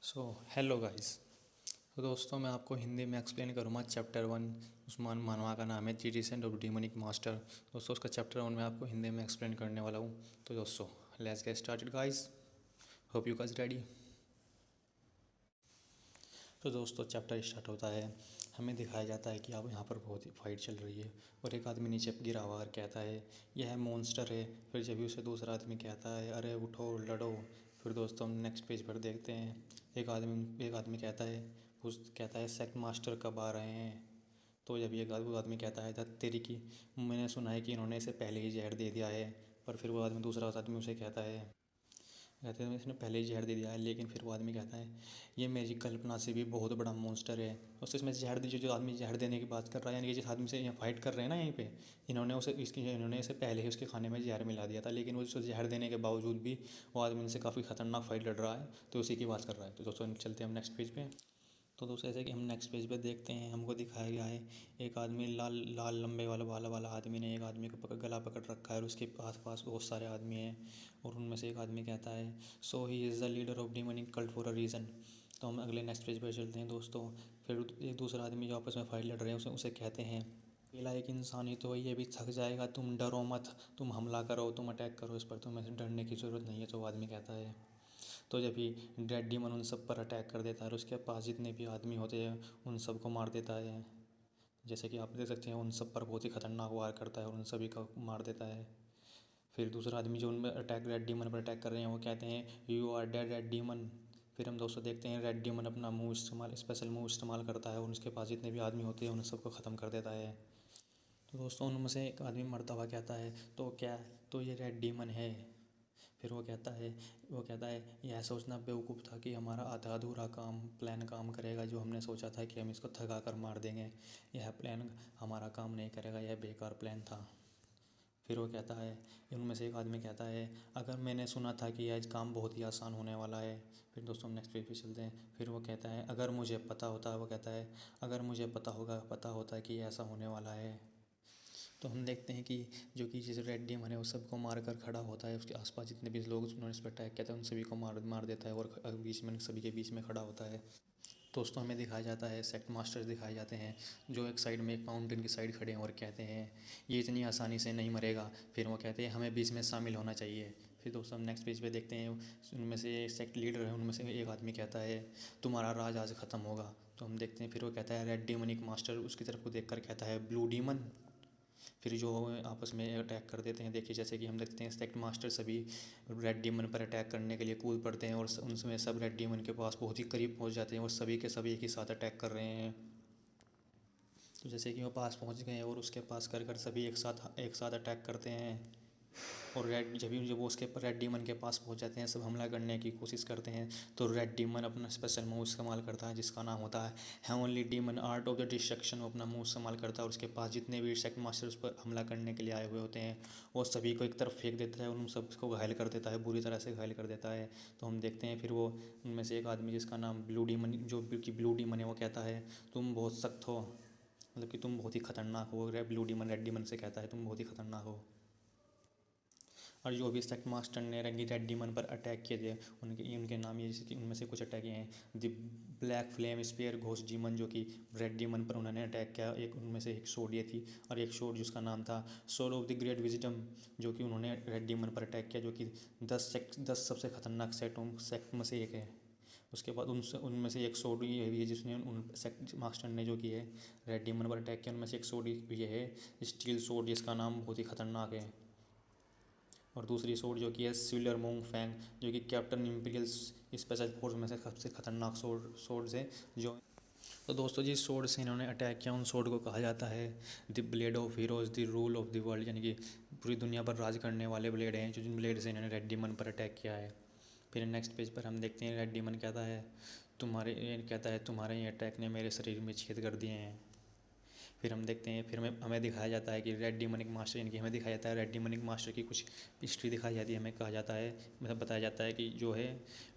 So hello guys. तो दोस्तों मैं आपको हिंदी में एक्सप्लेन करूँगा चैप्टर 1। उस्मान मानवा का नाम है दी डिसेंट ऑफ डिमोनिक मास्टर। दोस्तों उसका चैप्टर 1 मैं आपको हिंदी में एक्सप्लेन करने वाला हूँ। तो दोस्तों let's get started guys. Hope you guys ready. तो दोस्तों चैप्टर स्टार्ट होता है। हमें दिखाया जाता है कि अब यहाँ पर बहुत ही फाइट चल रही है और एक आदमी नीचे गिरा हुआ और कहता है यह मॉन्स्टर है। फिर जब भी उसे दूसरा आदमी कहता है अरे उठो लड़ो। फिर दोस्तों हम नेक्स्ट पेज पर देखते हैं एक आदमी कहता है सेक्ट मास्टर कब आ रहे हैं। तो जब ये वो आदमी कहता है धत तेरी की, मैंने सुना है कि इन्होंने इसे पहले ही जहर दे दिया है। पर फिर वो दूसरा आदमी उसे कहते हैं इसने पहले ही जहर दे दिया है। लेकिन फिर वो आदमी कहता है ये मेरी कल्पना से भी बहुत बड़ा मॉन्स्टर है। उससे इसमें जहर दीजिए जो आदमी जहर देने की बात कर रहा है, यानी कि जिस आदमी से यहाँ फाइट कर रहे हैं ना यहीं पे, इन्होंने इसे पहले ही उसके खाने में जहर मिला दिया था। लेकिन वो उसे जहर देने के बावजूद भी वो आदमी इनसे काफ़ी खतरनाक फाइट लड़ रहा है। तो उसी की बात कर रहा है। तो दोस्तों चलते हैं हम नेक्स्ट पेज पे। तो दोस्तों जैसे कि हम नेक्स्ट पेज पे देखते हैं हमको दिखाया गया है एक आदमी लाल लाल लंबे वाला आदमी ने एक आदमी को गला पकड़ रखा है और उसके आस पास बहुत सारे आदमी हैं। और उनमें से एक आदमी कहता है so he is the leader of demonic cult for a reason. तो हम अगले नेक्स्ट पेज पे चलते हैं दोस्तों। फिर एक दूसरा आदमी जो आपस में फाइट लड़ रहे हैं उसे कहते हैं अकेला एक इंसान ही तो ये भी थक जाएगा, तुम डरो मत, तुम हमला करो, तुम अटैक करो इस पर, तुम्हें डरने की ज़रूरत नहीं है। तो वो आदमी कहता है। तो जब ही डेड डीमन उन सब पर अटैक कर देता है और उसके पास जितने भी आदमी होते हैं उन सबको मार देता है। जैसे कि आप देख सकते हैं उन सब पर बहुत ही खतरनाक वार करता है और उन सभी को मार देता है। फिर दूसरा आदमी जो उनमें रेड डीमन पर अटैक कर रहे हैं वो कहते हैं you are dead red demon. फिर हम दोस्तों देखते हैं रेड डीमन अपना स्पेशल मुंह इस्तेमाल करता है और उसके पास जितने भी आदमी होते हैं उन सबको ख़त्म कर देता है। तो दोस्तों उनमें से एक आदमी मरता हुआ कहता है तो क्या, तो ये रेड डीमन है। फिर वो कहता है यह सोचना बेवकूफ़ था कि हमारा आधा अधूरा प्लान काम करेगा। जो हमने सोचा था कि हम इसको थका कर मार देंगे, यह प्लान हमारा काम नहीं करेगा, यह बेकार प्लान था। फिर वो कहता है उनमें से एक आदमी कहता है अगर मैंने सुना था कि यह काम बहुत ही आसान होने वाला है। फिर दोस्तों हम नेक्स्ट पेज पे चलते हैं। फिर वो कहता है अगर मुझे पता होता, वो कहता है अगर मुझे पता होता कि ऐसा होने वाला है। तो हम देखते हैं कि जो कि जैसे रेड डीमन है वो सबको मार कर खड़ा होता है। उसके आसपास जितने भी लोग उन्होंने इस पर अटैक किया था उन सभी को मार मार देता है और बीच में सभी के बीच में खड़ा होता है। दोस्तों हमें दिखाया जाता है सेक्ट मास्टर्स दिखाए जाते हैं जो एक साइड में एक माउंटेन की साइड खड़े हैं और कहते हैं ये इतनी आसानी से नहीं मरेगा। फिर वो कहते हैं हमें बीच में शामिल होना चाहिए। फिर दोस्तों हम नेक्स्ट पेज पे देखते हैं उनमें से एक सेक्ट लीडर है, उनमें से एक आदमी कहता है तुम्हारा राज आज ख़त्म होगा। तो हम देखते हैं फिर वो कहता है रेड डीमनिक मास्टर उसकी तरफ को देख कर कहता है ब्लू डीमन। फिर जो आपस में अटैक कर देते हैं, देखिए जैसे कि हम देखते हैं सेक्ट मास्टर सभी रेड डीमन पर अटैक करने के लिए कूद पड़ते हैं और उनमें सब रेड डीमन के पास बहुत ही करीब पहुंच जाते हैं और सभी के सभी एक ही साथ अटैक कर रहे हैं। तो जैसे कि वो पास पहुंच गए और उसके पास कर कर सभी एक साथ अटैक करते हैं। और जब वो उसके रेड डीमन के पास पहुंच जाते हैं सब हमला करने की कोशिश करते हैं। तो रेड डीमन अपना स्पेशल मूव इस्तेमाल करता है जिसका नाम होता है heavenly demon art of the destruction. वो अपना मूव इस्तेमाल करता है और उसके पास जितने भी सेक्ट मास्टर उस पर हमला करने के लिए आए हुए होते हैं वो सभी को एक तरफ फेंक देता है और उन सबको घायल कर देता है, बुरी तरह से घायल कर देता है। तो हम देखते हैं फिर वो उनमें से एक आदमी जिसका नाम ब्लू डीमन, जो कि ब्लू डीमन है, वो कहता है तुम बहुत सख्त हो, मतलब कि तुम बहुत ही खतरनाक हो। ब्लू डीमन रेड डीमन से कहता है तुम बहुत ही खतरनाक हो। और जो भी सेक्ट मास्टर ने रंगी रेड डीमन पर अटैक किए थे उनके उनके नाम ये, जैसे कि उनमें से कुछ अटैक हैं the black flame spare ghost demon जो कि रेड डीमन पर उन्होंने अटैक किया। एक उनमें से एक शोड ये थी और एक शोड जिसका नाम था soul of the great wisdom जो कि उन्होंने रेड डीमन पर अटैक किया, जो कि 10 सबसे खतरनाक सेक्ट में से एक है। उसके बाद उनमें से एक सोड ये भी है जिसने उन सेक्ट मास्टर ने जो कि है रेड डीमन पर अटैक किया। उनमें से एक सोड ये है स्टील सोड जिसका नाम बहुत ही खतरनाक है। और दूसरी सोड जो कि है सिलर मोंग फैंग जो कि कैप्टन इम्पीरियल स्पेशल फोर्स में से सबसे खतरनाक सोड है जो। तो दोस्तों जिस सोड से इन्होंने अटैक किया उन सोड को कहा जाता है the blade of heroes the rule of the world, यानी कि पूरी दुनिया पर राज करने वाले ब्लेड हैं जो जिन ब्लेड से इन्होंने रेड डीमन पर अटैक किया है। फिर नेक्स्ट पेज पर हम देखते हैं रेड डीमन कहता है तुम्हारे ये अटैक ने मेरे शरीर में छेद कर दिए हैं। फिर हम देखते हैं, फिर हमें दिखाया जाता है कि रेड डीमनिक मास्टर, यानी कि हमें दिखाया जाता है रेड डीमनिक मास्टर की कुछ हिस्ट्री दिखाई जाती है। हमें कहा जाता है, मतलब बताया जाता है कि जो है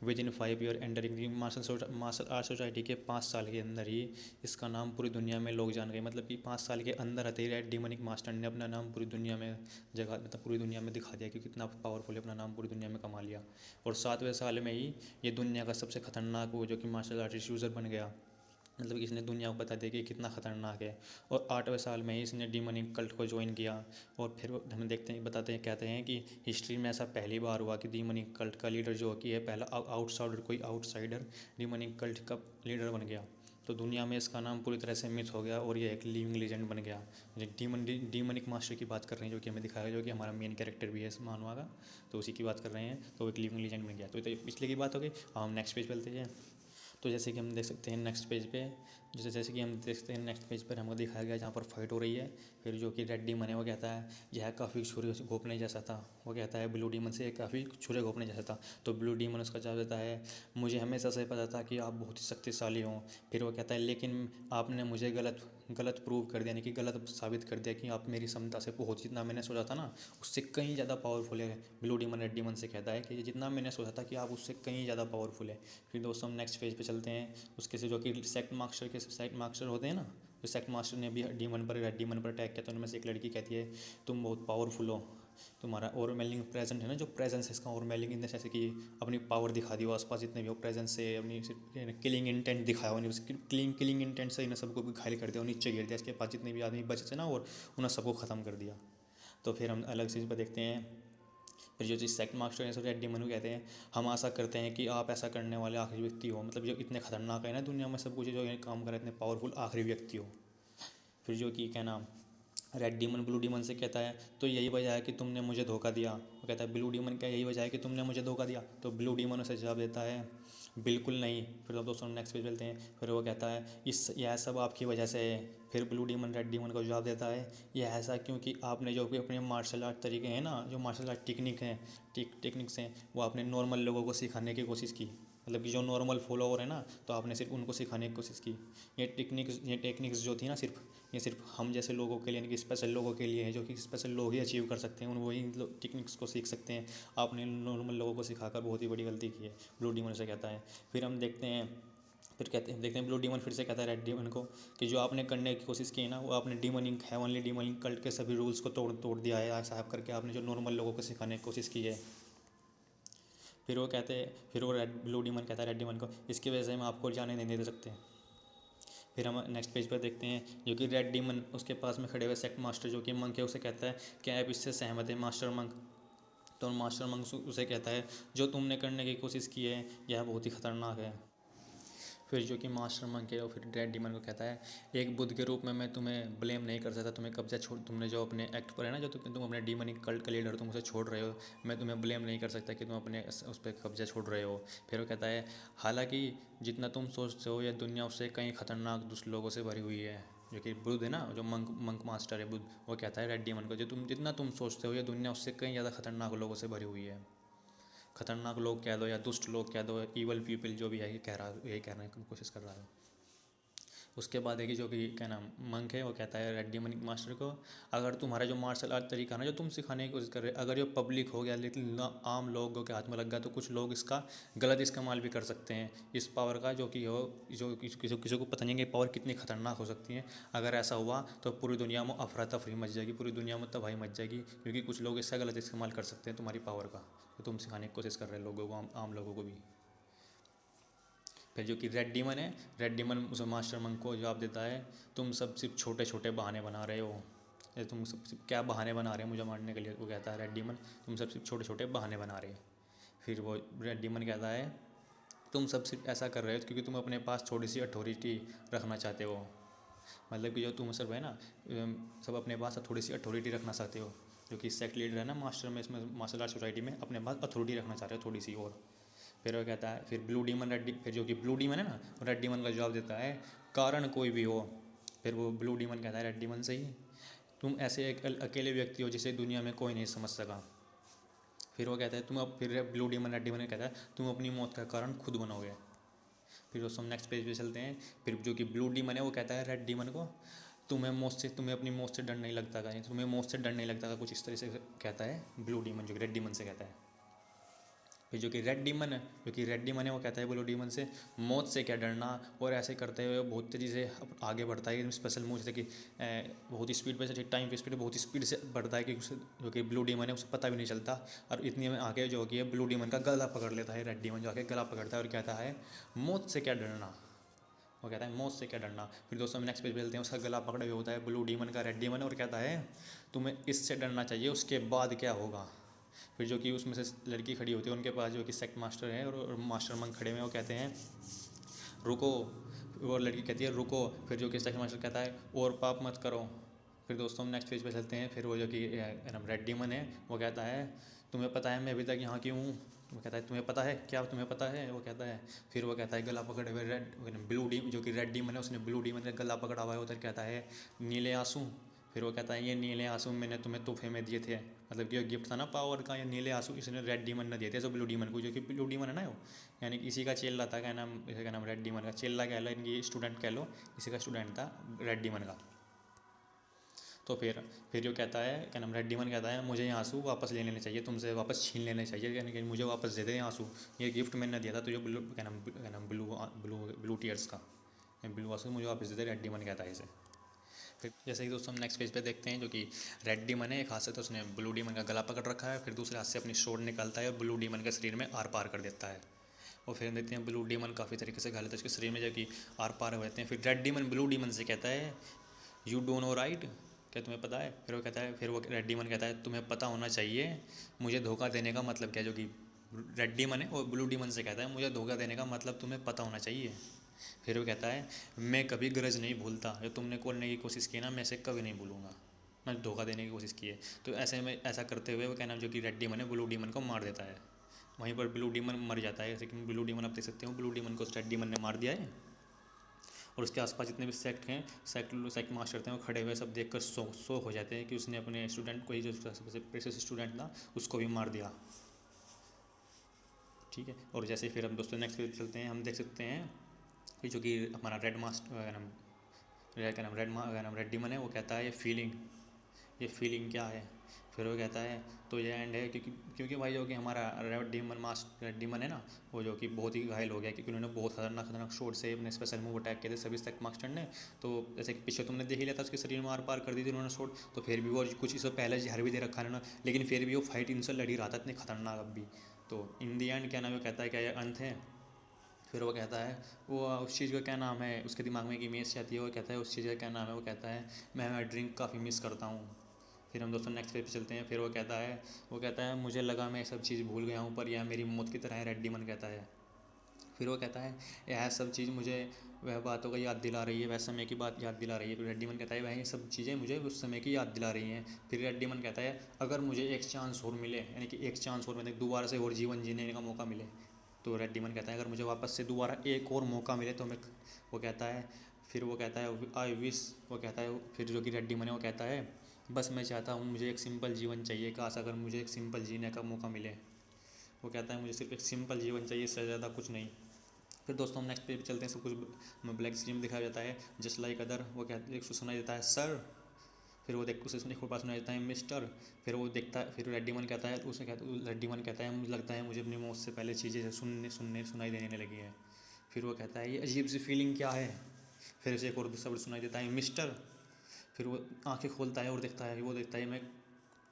within 5 year entering martial art society के 5 साल के अंदर ही इसका नाम पूरी दुनिया में लोग जान गए। मतलब कि 5 साल के अंदर आते ही रेड डीमनिक मास्टर ने अपना नाम पूरी दुनिया में जगह, मतलब पूरी दुनिया में दिखा दिया कि कितना पावरफुल है, अपना नाम पूरी दुनिया में कमा लिया। और 7वें साल में ही ये दुनिया का सबसे खतरनाक वो जो कि मार्शल आर्टिस्ट यूज़र बन गया। मतलब कि इसने दुनिया को बता दिया कि कितना ख़तरनाक है। और 8वें साल में ही इसने डीमनिक कल्ट को ज्वाइन किया। और फिर हम देखते हैं, बताते हैं, कहते हैं कि हिस्ट्री में ऐसा पहली बार हुआ कि डीमनिक कल्ट का लीडर जो कि है पहला कोई आउटसाइडर डीमनिक कल्ट का लीडर बन गया। तो दुनिया में इसका नाम पूरी तरह से मिथ हो गया और ये एक लिविंग लेजेंड बन गया। डीमनिक मास्टर की बात कर रहे हैं, जो कि हमें दिखाया, जो कि हमारा मेन कैरेक्टर भी है इस मानवा का, तो उसी की बात कर रहे हैं। तो एक लिविंग लेजेंड बन गया। तो पिछले की बात हो गई। हम नेक्स्ट पेज पे चलते हैं। तो जैसे कि हम देख सकते हैं नेक्स्ट पेज पे, जैसे कि हम देखते हैं नेक्स्ट पेज पर हमको दिखाया गया जहाँ पर फाइट हो रही है। फिर जो कि रेड डीमन है वो कहता है यह काफ़ी छुरे घोंपने जैसा था। वो कहता है ब्लू डीमन से काफ़ी छुरे घोंपने जैसा था। तो ब्लू डीमन उसका जवाब देता है मुझे हमेशा से पता था कि आप बहुत ही शक्तिशाली हों। फिर वो कहता है लेकिन आपने मुझे गलत प्रूव कर दिया, यानी कि गलत साबित कर दिया कि आप मेरी क्षमता से बहुत, जितना मैंने सोचा था ना उससे कहीं ज़्यादा पावरफुल है। ब्लू डीमन रेड डीमन से कहता है कि जितना मैंने सोचा था कि आप उससे कहीं ज़्यादा पावरफुल है। फिर दोस्तों हम नेक्स्ट पेज पे चलते हैं। उसके से जो कि सेक्ट मास्टर होते हैं ना, तो सेक्ट मास्टर ने भी रेड डीमन पर अटैक किया। तो उनमें से एक लड़की कहती है तुम बहुत पावरफुल हो, तुम्हारा ओवरवेलमिंग प्रेजेंट है ना, जो प्रेजेंस है इसका ओवरवेलमिंग इन द सेंस कि अपनी पावर दिखा दी हो आसपास जितने भी हो, प्रेजेंस से अपनी किलिंग इंटेंट दिखाया हो, किलिंग इंटेंट से इन सबको भी घायल कर दिया, नीचे गिर दिया, इसके पास जितने भी आदमी बचे थे ना और उन्हें सबको ख़त्म कर दिया। तो फिर हम अलग चीज़ पर देखते हैं। फिर जो चीज़ सेक्ट मास्टर हैं रेड डीमन को कहते हैं हम आशा करते हैं कि आप ऐसा करने वाले आखिरी व्यक्ति हो, मतलब जो इतने खतरनाक है ना दुनिया में सब कुछ जो ये काम करे, इतने पावरफुल आखिरी व्यक्ति हो। फिर जो कि क्या नाम रेड डीमन ब्लू डीमन से कहता है तो यही वजह है कि तुमने मुझे धोखा दिया। वो कहता है ब्लू डीमन क्या यही वजह है कि तुमने मुझे धोखा दिया। तो ब्लू डीमन उसे जवाब देता है बिल्कुल नहीं। फिर अब दोस्तों नेक्स्ट पेज चलते हैं। फिर वो कहता है यह सब आपकी वजह से है। फिर ब्लू डीमन रेड डीमन को जवाब देता है यह ऐसा क्योंकि आपने जो भी अपने मार्शल आर्ट तरीके हैं ना, जो मार्शल आर्ट टेक्निक्स हैं वो आपने नॉर्मल लोगों को सिखाने की कोशिश की। मतलब कि जो नॉर्मल फॉलोवर है ना, तो आपने सिर्फ उनको सिखाने की कोशिश की। ये टेक्निक्स जो थी ना ये सिर्फ हम जैसे लोगों के लिए, यानी कि स्पेशल लोगों के लिए है, जो कि स्पेशल लोग ही अचीव कर सकते हैं, उन वही टेक्निक्स को सीख सकते हैं। आपने नॉर्मल लोगों को सिखाकर बहुत ही बड़ी गलती की है, ब्लू डीमन से कहता है। फिर हम देखते हैं, देखते हैं ब्लू डीमन फिर से कहता है रेड डीमन को कि जो आपने करने की कोशिश की है ना वो आपने डीमनिंग हेवनली डीमनिंग कल्ट के सभी रूल्स को तोड़ दिया है साहब करके, आपने जो नॉर्मल लोगों को सिखाने की कोशिश की है। फिर वो रेड ब्लू डीमन कहता है रेड डीमन को इसकी वजह से हम आपको जाने नहीं दे सकते। फिर हम नेक्स्ट पेज पर देखते हैं जो कि रेड डीमन उसके पास में खड़े हुए सेक्ट मास्टर जो कि मंक है उसे कहता है क्या आप इससे सहमत है मास्टर मंक। तो मास्टर मंक उसे कहता है जो तुमने करने की कोशिश की है यह बहुत ही खतरनाक है। फिर जो कि मास्टर मंक है वो फिर रेड डीमन को कहता है एक बुद्ध के रूप में मैं तुम्हें ब्लेम नहीं कर सकता, तुम्हें कब्जा छोड़, तुमने जो अपने एक्ट पर है ना, जो तुम अपने डीमनिक कल्ट का लीडर तुम उसे छोड़ रहे हो, मैं तुम्हें ब्लेम नहीं कर सकता कि तुम अपने उस पर कब्जा छोड़ रहे हो। फिर वो कहता है हालांकि जितना तुम सोचते हो यह दुनिया उससे कई खतरनाक दुष्ट लोगों से भरी हुई है। जो कि बुद्ध है ना, जो मंक मास्टर है बुद्ध, वो कहता है रेड डीमन को जो जितना तुम सोचते हो यह दुनिया उससे कई ज़्यादा खतरनाक लोगों से भरी हुई है। खतरनाक लोग कह दो या दुष्ट लोग कह दो, इवल पीपल जो भी है, ये कह रहा है, यही कहने की कोशिश कर रहा है। उसके बाद है कि जो कि क्या नाम मंक है वो कहता है रेड डीमन मास्टर को अगर तुम्हारा जो मार्शल आर्ट तरीका ना जो तुम सिखाने की कोशिश कर रहे हो अगर ये पब्लिक हो गया, लेकिन आम लोगों के हाथ में लग गया तो कुछ लोग इसका गलत इस्तेमाल भी कर सकते हैं इस पावर का, जो कि हो जो किसी को पता नहीं है कि पावर कितनी खतरनाक हो सकती है। अगर ऐसा हुआ तो पूरी दुनिया में अफरा तफरी मच जाएगी, पूरी दुनिया में तबाही मच जाएगी, क्योंकि कुछ लोग इसका गलत इस्तेमाल कर सकते हैं तुम्हारी पावर का, तो तुम सिखाने की कोशिश कर रहे हैं लोगों को, आम लोगों को भी। फिर जो कि रेड डीमन है, रेड डीमन उस मास्टर मंक को जवाब देता है तुम सब सिर्फ छोटे छोटे बहाने बना रहे हो, ये तुम सब क्या बहाने बना रहे हो मुझे मारने के लिए। वो कहता है रेड डीमन तुम सब सिर्फ छोटे छोटे बहाने बना रहे हो। फिर वो रेड डीमन कहता है तुम सब सिर्फ ऐसा कर रहे हो क्योंकि तुम अपने पास थोड़ी सी अथॉरिटी रखना चाहते हो। मतलब कि जो तुम सब है ना सब अपने पास थोड़ी सी अथॉरिटी रखना चाहते हो, जो कि सेक्ट लीडर है ना मास्टर में, इसमें मार्शल आर्ट सोसाइटी में अपने पास अथॉरिटी रखना चाहते हो थोड़ी सी और। फिर वो कहता है फिर ब्लू डीमन फिर जो कि ब्लू डीमन है ना रेड डीमन का जवाब देता है कारण कोई भी हो। फिर वो ब्लू डीमन कहता है रेड डीमन से ही तुम ऐसे एक अकेले व्यक्ति हो जिसे दुनिया में कोई नहीं समझ सका। फिर वो कहता है तुम अब फिर ब्लू डीमन रेड डीमन कहता है तुम अपनी मौत का कारण खुद बनोगे। फिर दोस्तों हम नेक्स्ट पेज पे चलते हैं। फिर जो कि ब्लू डीमन है वो कहता है रेड डीमन को तुम्हें अपनी मौत से डर नहीं लगता का, तुम्हें मौत से डर नहीं लगता का, कुछ इस तरह से कहता है ब्लू डीमन, जो कि रेड डीमन से कहता है। फिर जो कि रेड डीमन है वो कहता है ब्लू डीमन से, मौत से क्या डरना। और ऐसे करते हुए बहुत तेज़ी से आगे बढ़ता है, स्पेशल मूव जैसे कि बहुत ही स्पीड पे, टाइम की स्पीड बहुत ही स्पीड से बढ़ता है कि उसे, जो कि ब्लू डीमन है उसे पता भी नहीं चलता। और इतनी में आगे जो कि ब्लू डीमन का गला पकड़ लेता है रेड डीमन, जो आके गला पकड़ता है और कहता है मौत से क्या डरना। वो कहता है मौत से क्या डरना। फिर दोस्तों हम नेक्स्ट पेज पे चलते हैं, उसका गला पकड़े हुए होता है ब्लू डीमन का रेड डीमन, और कहता है तुम्हें इससे डरना चाहिए, उसके बाद क्या होगा। फिर जो कि उसमें से लड़की खड़ी होती है उनके पास, जो कि सेक्ट मास्टर है और मास्टर मंक खड़े हुए हैं, वो कहते हैं रुको। और लड़की कहती है रुको। फिर जो कि सेक्ट मास्टर कहता है और पाप मत करो। फिर दोस्तों हम नेक्स्ट पेज पे चलते हैं। फिर वो जो कि रेड डीमन है वो कहता है तुम्हें पता है मैं अभी तक यहाँ क्यों हूँ। वो कहता है तुम्हें पता है क्या, तुम्हें पता है। वो कहता है, फिर वो कहता है गला पकड़े हुए ब्लू डी, जो कि रेड डीमन है उसने ब्लू डीमन का गला पकड़ा हुआ है उधर, कहता है नीले आंसू। फिर वो कहता है ये नीले आंसू मैंने तुम्हें तोहफे में दिए थे, मतलब कि गिफ्ट था ना पावर का, ये नीले आंसू इसने रेड डीमन ने दिए थे जो ब्लू डीमन को, जो कि ब्लू डीमन है ना वो, यानी कि इसी का चेला था, क्या नाम रेड डीमन का चेला कह लो, इनकी स्टूडेंट कह लो, इसी का स्टूडेंट था रेड डीमन का। तो फिर जो कहता है, क्या नाम रेड डीमन कहता है मुझे ये आंसू वापस ले लेने चाहिए, तुमसे वापस छीन लेने चाहिए, यानी कि मुझे वापस दे दे आंसू, ये गिफ्ट मैंने दिया था तुझे ब्लू, क्या नाम ब्लू ब्लू ब्लू टीयर्स का, ब्लू आंसू मुझे वापस दे दे, रेड डीमन कहता है इसे। फिर जैसे कि दोस्तों हम नेक्स्ट पेज पे देखते हैं, जो कि रेड डीमन है, एक हाथ से तो उसने ब्लू डीमन का गला पकड़ रखा है, फिर दूसरे हाथ से अपनी शोर निकालता है और ब्लू डीमन के शरीर में आर पार कर देता है। और फिर देखते हैं ब्लू डीमन काफ़ी तरीके से घायल होता है उसके शरीर में, जो कि आर पार हो जाते हैं। फिर रेड डीमन ब्लू डीमन से कहता है यू डोंट नो राइट, क्या तुम्हें पता है। फिर वो कहता है, फिर वो रेड डीमन कहता है तुम्हें पता होना चाहिए मुझे धोखा देने का मतलब क्या, जो कि रेड डीमन है और ब्लू डीमन से कहता है मुझे धोखा देने का मतलब तुम्हें पता होना चाहिए। फिर वो कहता है मैं कभी गरज नहीं भूलता, जो तुमने करने की कोशिश की ना मैं इसे कभी नहीं भूलूंगा, मैं धोखा देने की कोशिश की है। तो ऐसे में ऐसा करते हुए वो कहना, जो कि रेड डीमन है ब्लू डीमन को मार देता है, वहीं पर ब्लू डीमन मर जाता है। जैसे कि ब्लू डीमन आप देख सकते हो, ब्लू डीमन को रेड डीमन ने मार दिया है, और उसके आसपास जितने भी सेक्ट हैं, सेक्ट मास्टर थे वो खड़े हुए सब देखकर शौक हो जाते हैं कि उसने अपने स्टूडेंट को ही, जो सबसे प्रेशियस स्टूडेंट था उसको भी मार दिया। ठीक है, और जैसे फिर हम दोस्तों नेक्स्ट पेज चलते हैं, हम देख सकते हैं कि जो कि हमारा रेड मास्टर रेड डीमन है वो कहता है ये फीलिंग क्या है। फिर वो कहता है तो ये एंड है, क्योंकि भाई जो कि हमारा रेड डीमन है ना, वो जो कि बहुत ही घायल हो गया, क्योंकि उन्होंने बहुत खतरनाक शॉट से अपने स्पेशल मूव अटैक किए थे सभी तक मास्टर ने। तो जैसे कि पीछे तुमने देख ही लिया था उसके शरीर में आर पार कर दी थी उन्होंने शॉट, तो फिर भी वो कुछ इससे पहले जहर भी दे रखा है उन्होंने, लेकिन फिर भी वो फाइट इनसे लड़ी रहा था इतनी खतरनाक अब भी। तो इन दी एंड क्या नाम, वो कहता है क्या ये अंत है। फिर वो कहता है वो उस चीज़ का क्या नाम है, उसके दिमाग में एक इमेज आती है, वो कहता है उस चीज़ का क्या नाम है। वो कहता है मैं ड्रिंक काफ़ी मिस करता हूँ। फिर हम दोस्तों नेक्स्ट पेज पे चलते हैं। फिर वो कहता है मुझे लगा मैं सब चीज़ भूल गया हूँ पर यह मेरी मौत की तरह है, रेड डीमन कहता है। फिर वो कहता है यह सब चीज़ मुझे वह बातों का याद दिला रही है, वह समय की बात याद दिला रही है। फिर रेड डीमन कहता है वह ये सब चीज़ें मुझे उस समय की याद दिला रही हैं। फिर रेड डीमन कहता है अगर मुझे एक चांस और मिले, यानी कि एक चांस और, मतलब दोबारा से और जीवन जीने का मौका मिले, तो रेड डीमन कहता है अगर मुझे वापस से दोबारा एक और मौका मिले तो मैं, वो कहता है, फिर वो कहता है आई विश, वो कहता है, फिर जो कि रेड डीमन है वो कहता है बस मैं चाहता हूँ मुझे एक सिंपल जीवन चाहिए, काश अगर मुझे एक सिंपल जीने का मौका मिले। वो कहता है मुझे सिर्फ एक सिंपल जीवन चाहिए, इससे ज़्यादा कुछ नहीं। फिर दोस्तों हम नेक्स्ट पेज पे चलते हैं, सब कुछ ब्लैक स्क्रीन दिखाया जाता है जस्ट लाइक अदर। वो कहते हैं सुनाई देता है सर। फिर वो देख उसे एक और बात सुनाई देता है मिस्टर। फिर वो देखता है, फिर रेड डीमन कहता है, उसे कहता है रेड डीमन कहता है मुझे लगता है मुझे अपनी मौत से पहले चीज़ें सुनाई देने लगी हैं। फिर वो कहता है ये अजीब सी फीलिंग क्या है। फिर उसे एक और शब्द सुनाई देता है मिस्टर। फिर वो आंखें खोलता है और देखता है, वो देखता है मैं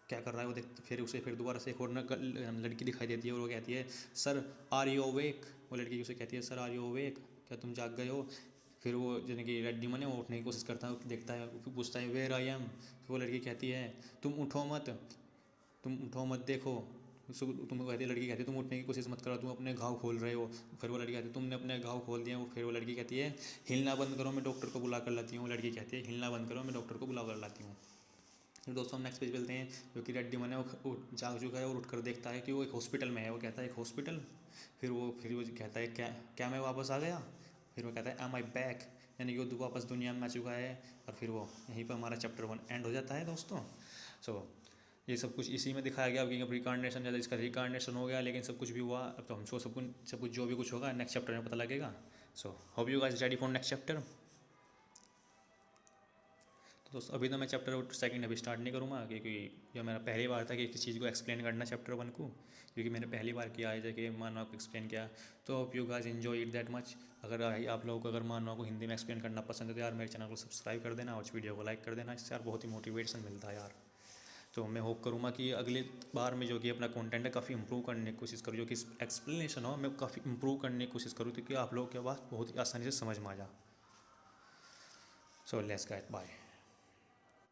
क्या कर रहा है, वो देख, फिर उसे फिर दोबारा से एक और लड़की दिखाई देती है और वो कहती है सर आर यू अवेक। वो लड़की उसे कहती है सर आर यू अवेक, क्या तुम जाग गए हो। फिर वो यानी कि रेड डीमन है वो उठने की कोशिश करता है, देखता है, पूछता है वेयर आई एम। फिर वो लड़की कहती है तुम उठो मत देखो। तुम कहती है, लड़की कहती है तुम उठने की कोशिश मत करो, तुम अपने घाव खोल रहे हो। फिर वो लड़की कहती है तुमने अपने घाव खोल दिए। फिर वो लड़की कहती है हिलना बंद करो, मैं डॉक्टर को बुला कर लाती हूँ। लड़की कहती है हिलना बंद करो, मैं डॉक्टर को बुला कर लाती हूँ। फिर दोस्तों हम नेक्स्ट पेज मिलते हैं, जो कि रेड डीमन है वो जाग चुका है और उठकर देखता है कि वो एक हॉस्पिटल में है। वो कहता है एक हॉस्पिटल। फिर वो कहता है क्या मैं वापस आ गया। फिर वो कहता है एम आई बैक, यानी युद्ध वापस दुनिया में आ चुका है। और फिर वो यहीं पर हमारा चैप्टर 1 एंड हो जाता है दोस्तों। सो ये सब कुछ इसी में दिखाया गया कि अब रिकार्नेशन ज़्यादा, इसका रिकार्नेशन हो गया, लेकिन सब कुछ भी हुआ। अब तो हमको सब कुछ जो भी कुछ होगा नेक्स्ट चैप्टर में पता लगेगा। So hope you guys ready for next chapter. दोस्तों अभी तो मैं चैप्टर सेकंड अभी स्टार्ट नहीं करूँगा, क्योंकि यह मेरा पहली बार था कि किसी चीज़ को एक्सप्लेन करना चैप्टर 1 को, क्योंकि मैंने पहली बार किया है जैसे मानवा को एक्सप्लेन किया। तो hope you guys enjoy it that much. अगर आप लोगों को अगर मानवा को हिंदी में एक्सप्लेन करना पसंद है तो यार मेरे चैनल को सब्सक्राइब कर देना और इस वीडियो को लाइक कर देना, इससे यार बहुत ही मोटिवेशन मिलता है यार। तो मैं होप करूँगा कि अगले बार में जो कि अपना कंटेंट है काफ़ी इंप्रूव करने की कोशिश करूँ, जो कि एक्सप्लेनेशन हो मैं काफ़ी इंप्रूव करने की कोशिश करूँ, ताकि आप लोगों के पास बहुत ही आसानी से समझ में आ जाए। So let's get bye.